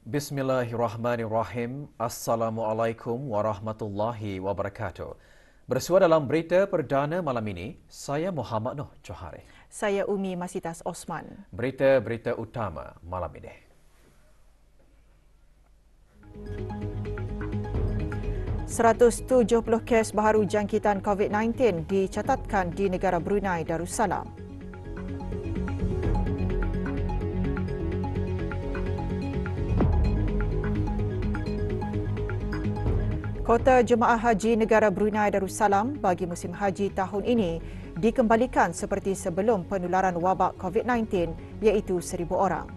Bismillahirrahmanirrahim. Assalamualaikum warahmatullahi wabarakatuh. Bersua dalam berita perdana malam ini, saya Muhammad Noh Johari. Saya Umi Masitas Osman. Berita-berita utama malam ini. ...170 kes baharu jangkitan COVID-19 dicatatkan di negara Brunei Darussalam. Kota Jemaah Haji Negara Brunei Darussalam bagi musim haji tahun ini dikembalikan seperti sebelum penularan wabak COVID-19 iaitu 1,000 orang.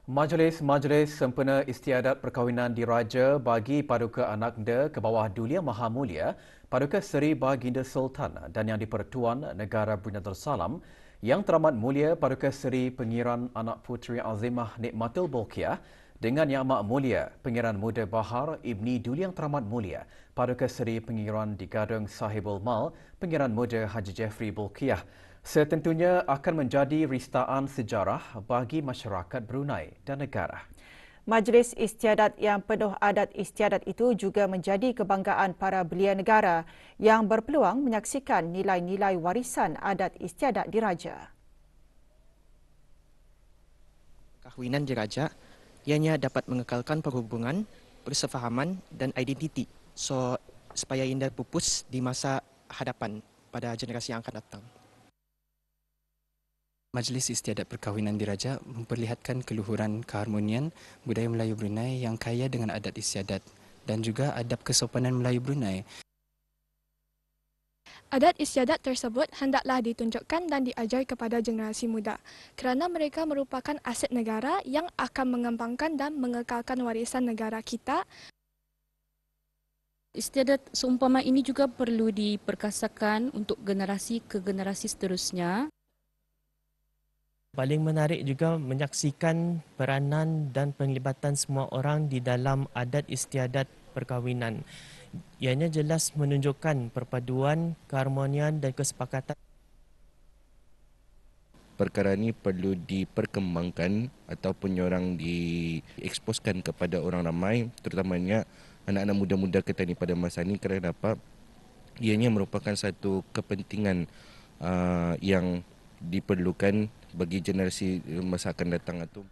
Majlis sempena istiadat perkahwinan diraja bagi Paduka Anakda ke bawah Dulia Maha Mulia Paduka Seri Baginda Sultan dan Yang di-Pertuan Negara Brunei Darussalam Yang Teramat Mulia Paduka Seri Pengiran Anak Puteri Azimah Nikmatul Bolkiah dengan Yang Amat Mulia Pengiran Muda Bahar Ibni Duli Yang Teramat Mulia Paduka Seri Pengiran di Gadang Sahibul Mal Pengiran Muda Haji Jeffrey Bolkiah setentunya akan menjadi ristaan sejarah bagi masyarakat Brunei dan negara. Majlis istiadat yang penuh adat istiadat itu juga menjadi kebanggaan para belia negara yang berpeluang menyaksikan nilai-nilai warisan adat istiadat diraja. Kahwinan diraja ianya dapat mengekalkan perhubungan, persefahaman dan identiti supaya indah pupus di masa hadapan pada generasi yang akan datang. Majlis Istiadat Perkahwinan Diraja memperlihatkan keluhuran keharmonian budaya Melayu Brunei yang kaya dengan adat istiadat dan juga adab kesopanan Melayu Brunei. Adat istiadat tersebut hendaklah ditunjukkan dan diajar kepada generasi muda kerana mereka merupakan aset negara yang akan mengembangkan dan mengekalkan warisan negara kita. Istiadat seumpama ini juga perlu diperkasakan untuk generasi ke generasi seterusnya. Paling menarik juga menyaksikan peranan dan penglibatan semua orang di dalam adat istiadat perkahwinan. Ianya jelas menunjukkan perpaduan, keharmonian dan kesepakatan. Perkara ini perlu diperkembangkan ataupun orang dieksposkan kepada orang ramai, terutamanya anak-anak muda-muda kita ni pada masa ini kerana apa? Ianya merupakan satu kepentingan yang diperlukan bagi generasi masa akan datang itu.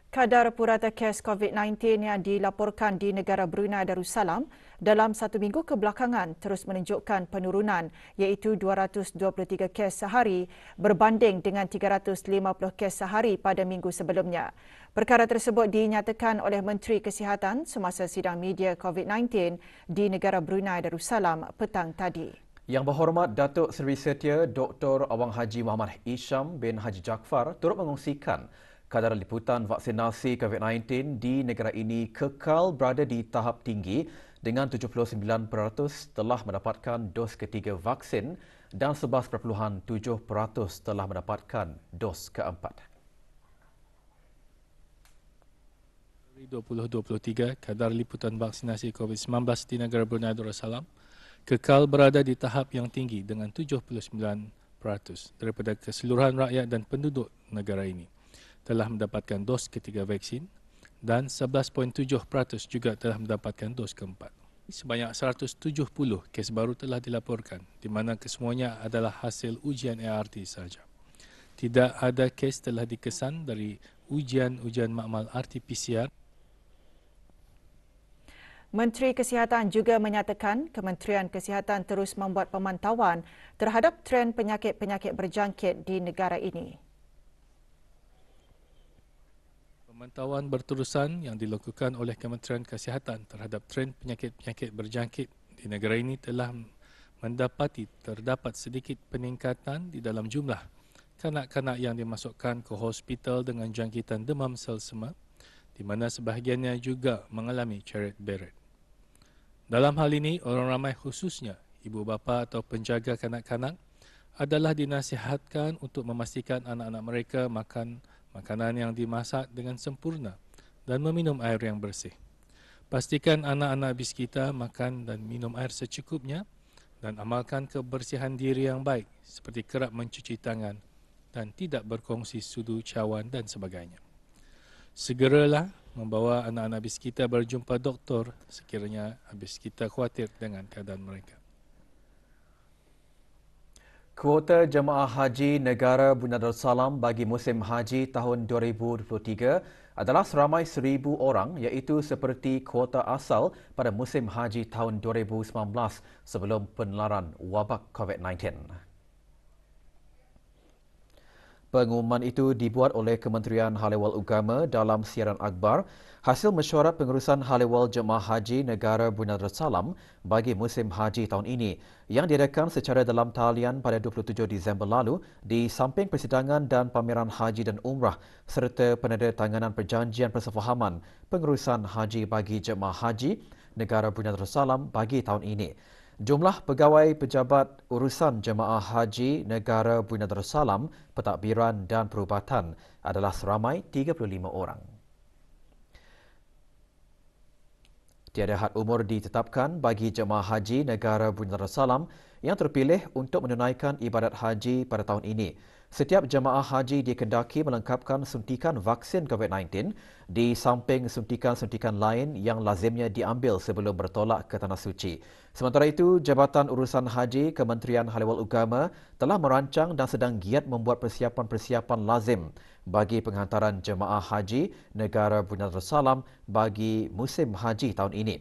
Kadar purata kes COVID-19 yang dilaporkan di negara Brunei Darussalam dalam 1 minggu kebelakangan terus menunjukkan penurunan iaitu 223 kes sehari berbanding dengan 350 kes sehari pada minggu sebelumnya. Perkara tersebut dinyatakan oleh Menteri Kesihatan semasa sidang media COVID-19 di negara Brunei Darussalam petang tadi. Yang berhormat Datuk Seri Setia Dr. Awang Haji Muhammad Isham bin Haji Jaafar turut mengongsikan kadar liputan vaksinasi COVID-19 di negara ini kekal berada di tahap tinggi dengan 79% telah mendapatkan dos ketiga vaksin dan 11.7% telah mendapatkan dos keempat. 2023, kadar liputan vaksinasi COVID-19 di negara Brunei Darussalam kekal berada di tahap yang tinggi dengan 79% daripada keseluruhan rakyat dan penduduk negara ini telah mendapatkan dos ketiga vaksin dan 11.7% juga telah mendapatkan dos keempat. Sebanyak 170 kes baru telah dilaporkan di mana kesemuanya adalah hasil ujian ART sahaja. Tidak ada kes telah dikesan dari ujian makmal RT-PCR. Menteri Kesihatan juga menyatakan Kementerian Kesihatan terus membuat pemantauan terhadap tren penyakit-penyakit berjangkit di negara ini. Pemantauan berterusan yang dilakukan oleh Kementerian Kesihatan terhadap tren penyakit-penyakit berjangkit di negara ini telah mendapati terdapat sedikit peningkatan di dalam jumlah kanak-kanak yang dimasukkan ke hospital dengan jangkitan demam selsema, di mana sebahagiannya juga mengalami ceret beret. Dalam hal ini, orang ramai khususnya ibu bapa atau penjaga kanak-kanak adalah dinasihatkan untuk memastikan anak-anak mereka makan makanan yang dimasak dengan sempurna dan meminum air yang bersih. Pastikan anak-anak bis kita makan dan minum air secukupnya dan amalkan kebersihan diri yang baik seperti kerap mencuci tangan dan tidak berkongsi sudu, cawan dan sebagainya. Segeralah membawa anak-anak bis kita berjumpa doktor sekiranya bis kita khawatir dengan keadaan mereka. Kuota jemaah haji negara Brunei Darussalam bagi musim haji tahun 2023 adalah seramai 1,000 orang iaitu seperti kuota asal pada musim haji tahun 2019 sebelum penularan wabak COVID-19. Pengumuman itu dibuat oleh Kementerian Hal Ehwal Agama dalam siaran akhbar hasil mesyuarat pengurusan Hal Ehwal Jemaah Haji Negara Brunei Darussalam bagi musim haji tahun ini yang diadakan secara dalam talian pada 27 Disember lalu di samping persidangan dan pameran haji dan umrah serta penandatanganan perjanjian persefahaman pengurusan haji bagi Jemaah Haji Negara Brunei Darussalam bagi tahun ini. Jumlah pegawai pejabat urusan Jemaah Haji Negara Brunei Darussalam, pentadbiran dan perubatan adalah seramai 35 orang. Tiada had umur ditetapkan bagi Jemaah Haji Negara Brunei Darussalam yang terpilih untuk menunaikan ibadat haji pada tahun ini. Setiap jemaah haji dikendaki melengkapkan suntikan vaksin COVID-19 di samping suntikan-suntikan lain yang lazimnya diambil sebelum bertolak ke Tanah Suci. Sementara itu, Jabatan Urusan Haji Kementerian Hal Ehwal Agama telah merancang dan sedang giat membuat persiapan-persiapan lazim bagi penghantaran jemaah haji negara Brunei Darussalam bagi musim haji tahun ini.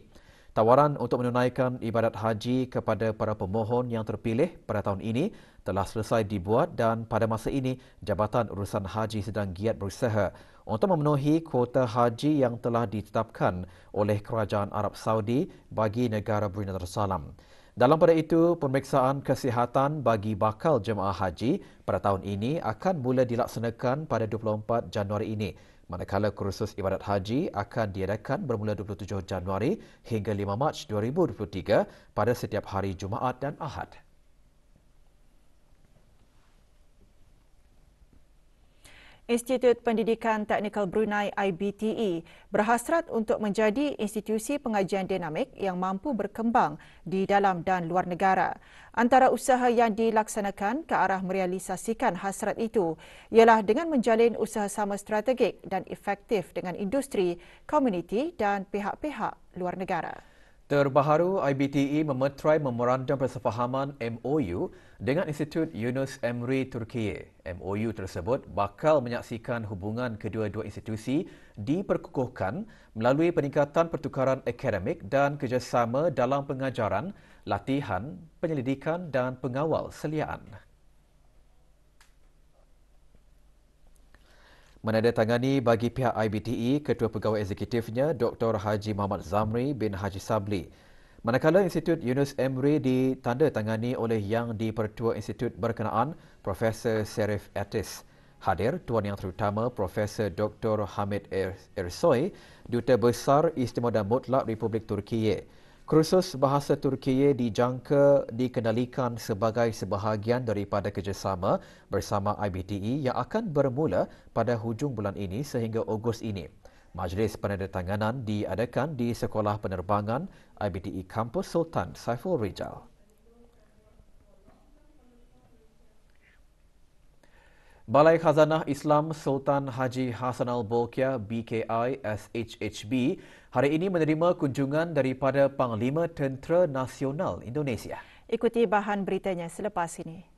Tawaran untuk menunaikan ibadat haji kepada para pemohon yang terpilih pada tahun ini telah selesai dibuat dan pada masa ini Jabatan Urusan Haji sedang giat berusaha untuk memenuhi kuota haji yang telah ditetapkan oleh Kerajaan Arab Saudi bagi negara Brunei Darussalam. Dalam pada itu, pemeriksaan kesihatan bagi bakal jemaah haji pada tahun ini akan mula dilaksanakan pada 24 Januari ini. Manakala kursus ibadat haji akan diadakan bermula 27 Januari hingga 5 Mac 2023 pada setiap hari Jumaat dan Ahad. Institut Pendidikan Teknikal Brunei IBTE berhasrat untuk menjadi institusi pengajian dinamik yang mampu berkembang di dalam dan luar negara. Antara usaha yang dilaksanakan ke arah merealisasikan hasrat itu ialah dengan menjalin usaha sama strategik dan efektif dengan industri, komuniti dan pihak-pihak luar negara. Terbaharu, IBTE memeterai memorandum persefahaman MOU dengan Institut Yunus Emre Turkiye. MOU tersebut bakal menyaksikan hubungan kedua-dua institusi diperkukuhkan melalui peningkatan pertukaran akademik dan kerjasama dalam pengajaran, latihan, penyelidikan dan pengawal seliaan. Menandatangani bagi pihak IBTE, Ketua Pegawai Eksekutifnya Dr. Haji Muhammad Zamri bin Haji Sabli. Manakala Institut Yunus Emre ditandatangani oleh Yang di-Pertua Institut berkenaan, Profesor Serif Atis. Hadir Tuan Yang Terutama Profesor Dr. Hamid Ersoy, Duta Besar Istimewa dan Mutlak Republik Turkiye. Kursus Bahasa Turkiye dijangka dikendalikan sebagai sebahagian daripada kerjasama bersama IBTE yang akan bermula pada hujung bulan ini sehingga Ogos ini. Majlis penandatanganan diadakan di Sekolah Penerbangan IBTE Kampus Sultan Saiful Rijal. Balai Khazanah Islam Sultan Haji Hassan Al-Bolkiah BKI SHHB hari ini menerima kunjungan daripada Panglima Tentera Nasional Indonesia. Ikuti bahan beritanya selepas ini.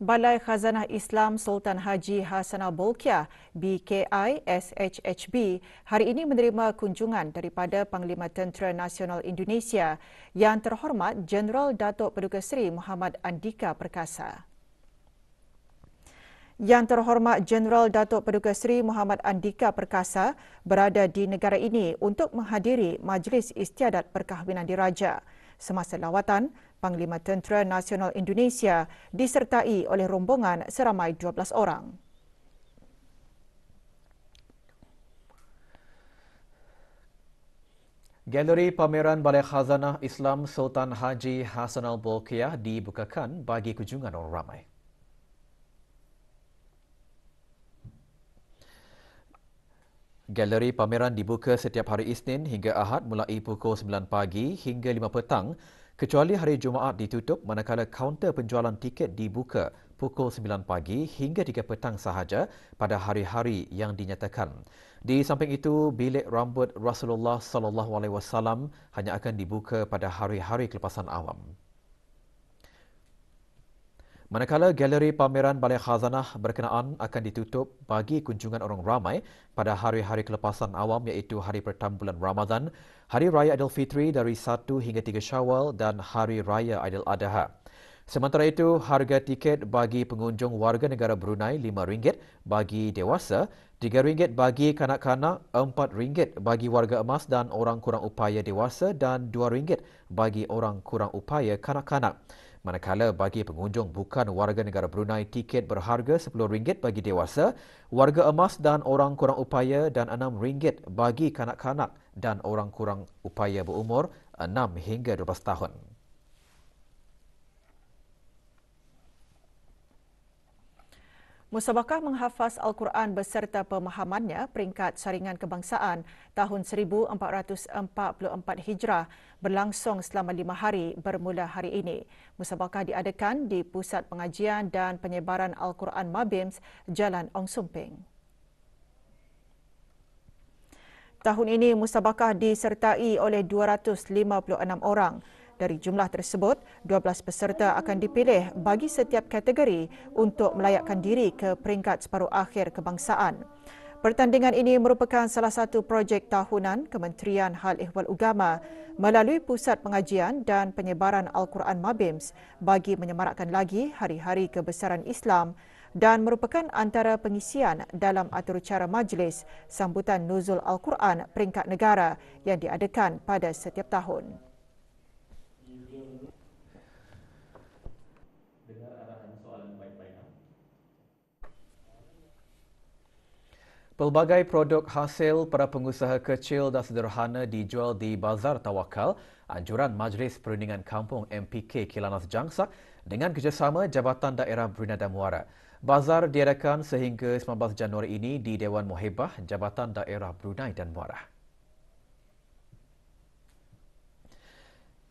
Balai Khazanah Islam Sultan Haji Hassanal Bolkiah BKI SHHB hari ini menerima kunjungan daripada Panglima Tentera Nasional Indonesia yang terhormat Jeneral Datuk Paduka Seri Muhammad Andika Perkasa. Yang terhormat Jeneral Datuk Paduka Seri Muhammad Andika Perkasa berada di negara ini untuk menghadiri Majlis Istiadat Perkahwinan Diraja. Semasa lawatan, Panglima Tentera Nasional Indonesia disertai oleh rombongan seramai 12 orang. Galeri pameran Balai Khazanah Islam Sultan Haji Hassanal Bolkiah dibukakan bagi kunjungan orang ramai. Galeri pameran dibuka setiap hari Isnin hingga Ahad mulai pukul 9 pagi hingga 5 petang kecuali hari Jumaat ditutup manakala kaunter penjualan tiket dibuka pukul 9 pagi hingga 3 petang sahaja pada hari-hari yang dinyatakan. Di samping itu, bilik rambut Rasulullah SAW hanya akan dibuka pada hari-hari kelepasan awam. Manakala galeri pameran Balai Khazanah berkenaan akan ditutup bagi kunjungan orang ramai pada hari-hari kelepasan awam iaitu hari pertama bulan Ramadan, Hari Raya Aidilfitri dari 1 hingga 3 Syawal dan Hari Raya Aidiladha. Sementara itu, harga tiket bagi pengunjung warga negara Brunei RM5 bagi dewasa, RM3 bagi kanak-kanak, RM4 bagi warga emas dan orang kurang upaya dewasa dan RM2 bagi orang kurang upaya kanak-kanak. Manakala bagi pengunjung bukan warga negara Brunei, tiket berharga RM10 bagi dewasa, warga emas dan orang kurang upaya dan RM6 bagi kanak-kanak dan orang kurang upaya berumur 6 hingga 12 tahun. Musabakah menghafaz Al-Quran beserta pemahamannya peringkat saringan kebangsaan tahun 1444 Hijrah berlangsung selama 5 hari bermula hari ini. Musabakah diadakan di Pusat Pengajian dan Penyebaran Al-Quran Mabims, Jalan Ong Sumping. Tahun ini musabakah disertai oleh 256 orang. Dari jumlah tersebut, 12 peserta akan dipilih bagi setiap kategori untuk melayakkan diri ke peringkat separuh akhir kebangsaan. Pertandingan ini merupakan salah satu projek tahunan Kementerian Hal Ehwal Agama melalui Pusat Pengajian dan Penyebaran Al-Quran Mabims bagi menyemarakkan lagi hari-hari kebesaran Islam dan merupakan antara pengisian dalam aturcara majlis sambutan Nuzul Al-Quran peringkat negara yang diadakan pada setiap tahun. Pelbagai produk hasil para pengusaha kecil dan sederhana dijual di Bazar Tawakal, anjuran Majlis Perundingan Kampung MPK Kilanas Jangsak dengan kerjasama Jabatan Daerah Brunei dan Muara. Bazar diadakan sehingga 19 Januari ini di Dewan Muhibah Jabatan Daerah Brunei dan Muara.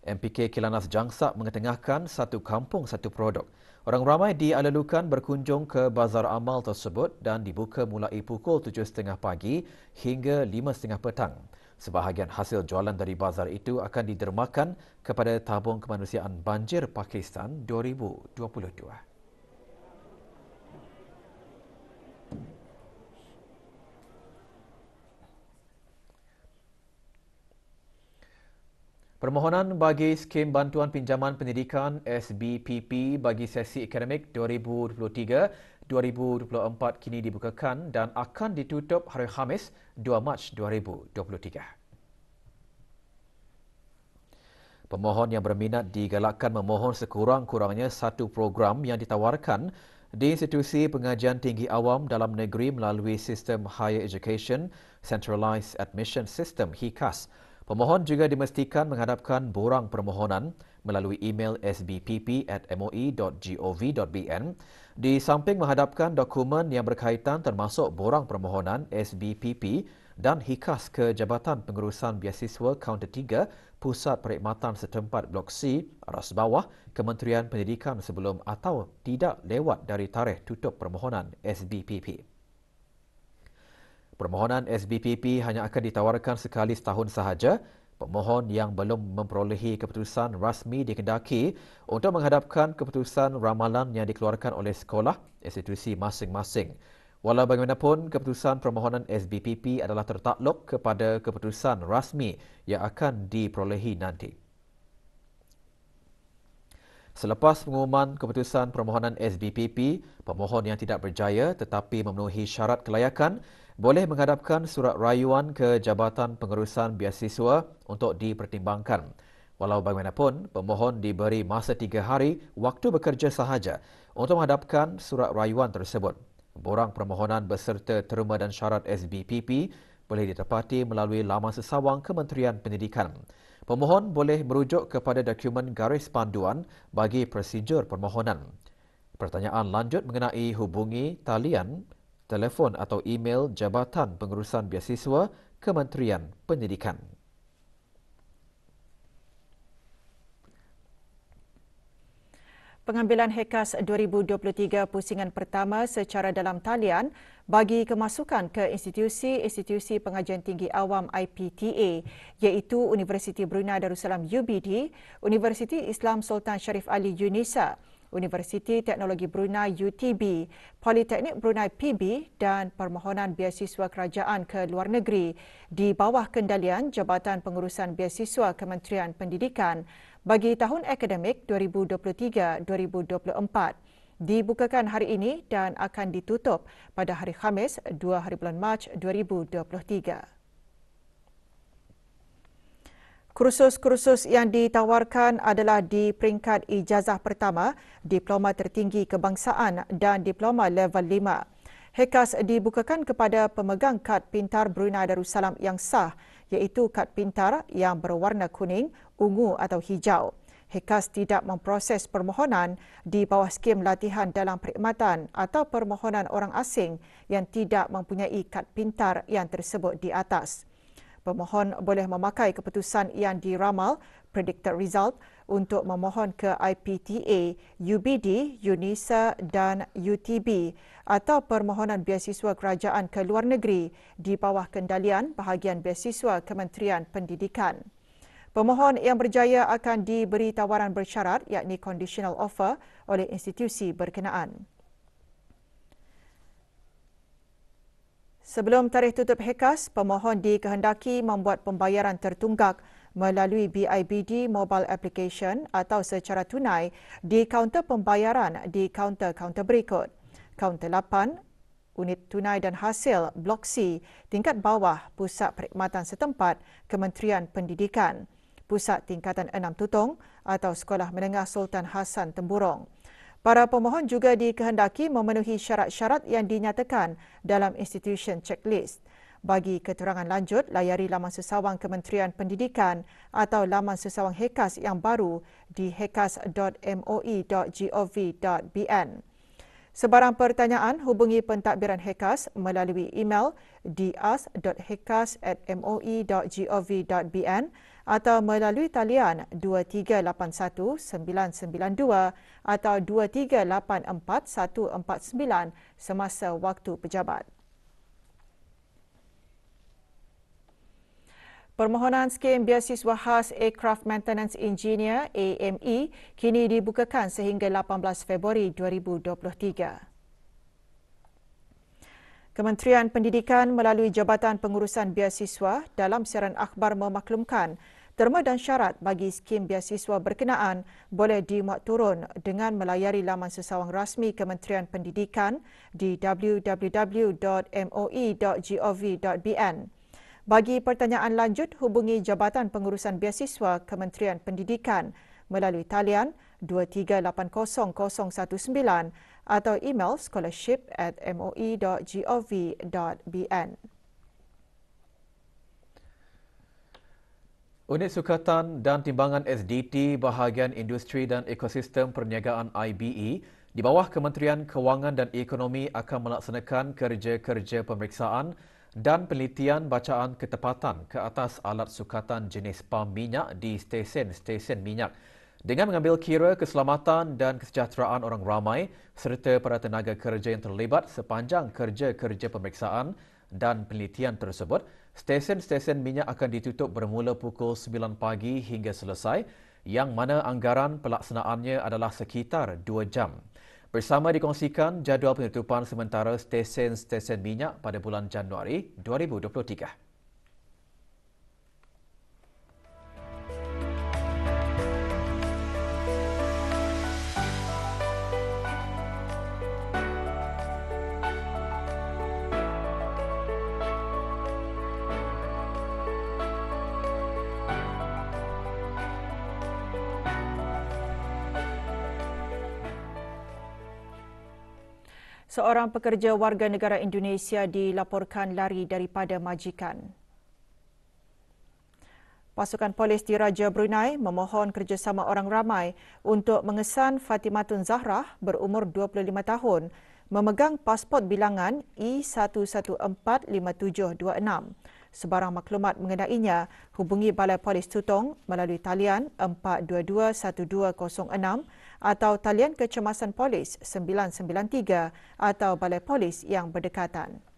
MPK Kilanas Jangsak mengetengahkan satu kampung satu produk. Orang ramai dialalukan berkunjung ke bazar amal tersebut dan dibuka mulai pukul 7.30 pagi hingga 5.30 petang. Sebahagian hasil jualan dari bazar itu akan didermakan kepada Tabung Kemanusiaan Banjir Pakistan 2022. Permohonan bagi skim bantuan pinjaman pendidikan SBPP bagi sesi akademik 2023-2024 kini dibukakan dan akan ditutup hari Khamis 2 Mac 2023. Pemohon yang berminat digalakkan memohon sekurang-kurangnya satu program yang ditawarkan di institusi pengajian tinggi awam dalam negeri melalui sistem Higher Education Centralised Admission System HICAS. Pemohon juga dimestikan menghadapkan borang permohonan melalui email sbpp@moi.gov.bn di samping menghadapkan dokumen yang berkaitan termasuk borang permohonan SBPP dan HICAS ke Jabatan Pengurusan Biasiswa Kaunter 3 Pusat Perkhidmatan Setempat Blok C, aras bawah Kementerian Pendidikan sebelum atau tidak lewat dari tarikh tutup permohonan SBPP. Permohonan SBPP hanya akan ditawarkan sekali setahun sahaja. Pemohon yang belum memperolehi keputusan rasmi dikendaki untuk menghadapkan keputusan ramalan yang dikeluarkan oleh sekolah institusi masing-masing. Walau bagaimanapun, keputusan permohonan SBPP adalah tertakluk kepada keputusan rasmi yang akan diperolehi nanti. Selepas pengumuman keputusan permohonan SBPP, pemohon yang tidak berjaya tetapi memenuhi syarat kelayakan boleh menghadapkan surat rayuan ke Jabatan Pengurusan Biasiswa untuk dipertimbangkan. Walau bagaimanapun, pemohon diberi masa 3 hari waktu bekerja sahaja untuk menghadapkan surat rayuan tersebut. Borang permohonan beserta terma dan syarat SBPP boleh ditepati melalui laman sesawang Kementerian Pendidikan. Pemohon boleh merujuk kepada dokumen garis panduan bagi prosedur permohonan. Pertanyaan lanjut mengenai hubungi talian, telefon atau email Jabatan Pengurusan Biasiswa Kementerian Pendidikan. Pengambilan HEKAS 2023 pusingan pertama secara dalam talian bagi kemasukan ke institusi-institusi pengajian tinggi awam IPTA iaitu Universiti Brunei Darussalam UBD, Universiti Islam Sultan Sharif Ali UNISA, Universiti Teknologi Brunei UTB, Politeknik Brunei PB dan permohonan biasiswa kerajaan ke luar negeri di bawah kendalian Jabatan Pengurusan Biasiswa Kementerian Pendidikan bagi tahun akademik 2023-2024 dibukakan hari ini dan akan ditutup pada hari Khamis 2 hari bulan Mac 2023. Kursus-kursus yang ditawarkan adalah di peringkat ijazah pertama, diploma tertinggi kebangsaan dan diploma level 5. HEKAS dibukakan kepada pemegang kad pintar Brunei Darussalam yang sah iaitu kad pintar yang berwarna kuning, ungu atau hijau. HEKAS tidak memproses permohonan di bawah skim latihan dalam perkhidmatan atau permohonan orang asing yang tidak mempunyai kad pintar yang tersebut di atas. Pemohon boleh memakai keputusan yang diramal, predicted result, untuk memohon ke IPTA, UBD, UNISA dan UTB atau permohonan biasiswa kerajaan ke luar negeri di bawah kendalian bahagian biasiswa Kementerian Pendidikan. Pemohon yang berjaya akan diberi tawaran bersyarat yakni conditional offer oleh institusi berkenaan. Sebelum tarikh tutup HEKAS, pemohon dikehendaki membuat pembayaran tertunggak melalui BIBD Mobile Application atau secara tunai di kaunter pembayaran di kaunter-kaunter berikut. Kaunter 8, Unit Tunai dan Hasil, Blok C, tingkat bawah Pusat Perkhidmatan Setempat, Kementerian Pendidikan, Pusat Tingkatan 6 Tutong atau Sekolah Menengah Sultan Hassan Temburong. Para pemohon juga dikehendaki memenuhi syarat-syarat yang dinyatakan dalam institution checklist. Bagi keterangan lanjut, layari laman sesawang Kementerian Pendidikan atau laman sesawang HEKAS yang baru di hekas.moi.gov.bn. Sebarang pertanyaan, hubungi pentadbiran HEKAS melalui email di as.hekas@moi.gov.bn atau melalui talian 2381-992 atau 2384-149 semasa waktu pejabat. Permohonan skim biasiswa khas Aircraft Maintenance Engineer AME kini dibukakan sehingga 18 Februari 2023. Kementerian Pendidikan melalui Jabatan Pengurusan Biasiswa dalam siaran akhbar memaklumkan terma dan syarat bagi skim biasiswa berkenaan boleh dimuat turun dengan melayari laman sesawang rasmi Kementerian Pendidikan di www.moi.gov.bn. Bagi pertanyaan lanjut, hubungi Jabatan Pengurusan Biasiswa Kementerian Pendidikan melalui talian 23800019 atau email scholarship@moi.gov.bn. Unit Sukatan dan Timbangan SDT Bahagian Industri dan Ekosistem Perniagaan IBE di bawah Kementerian Kewangan dan Ekonomi akan melaksanakan kerja-kerja pemeriksaan dan penelitian bacaan ketepatan ke atas alat sukatan jenis pam minyak di stesen-stesen minyak dengan mengambil kira keselamatan dan kesejahteraan orang ramai serta para tenaga kerja yang terlibat sepanjang kerja-kerja pemeriksaan dan penelitian tersebut, stesen-stesen minyak akan ditutup bermula pukul 9 pagi hingga selesai, yang mana anggaran pelaksanaannya adalah sekitar 2 jam. Bersama dikongsikan jadual penutupan sementara stesen-stesen minyak pada bulan Januari 2023. Seorang pekerja warga negara Indonesia dilaporkan lari daripada majikan. Pasukan polis Diraja Brunei memohon kerjasama orang ramai untuk mengesan Fatimatun Zahrah berumur 25 tahun memegang pasport bilangan E1145726. Sebarang maklumat mengenainya, hubungi Balai Polis Tutong melalui talian 422-1206 atau talian kecemasan polis 993 atau Balai Polis yang berdekatan.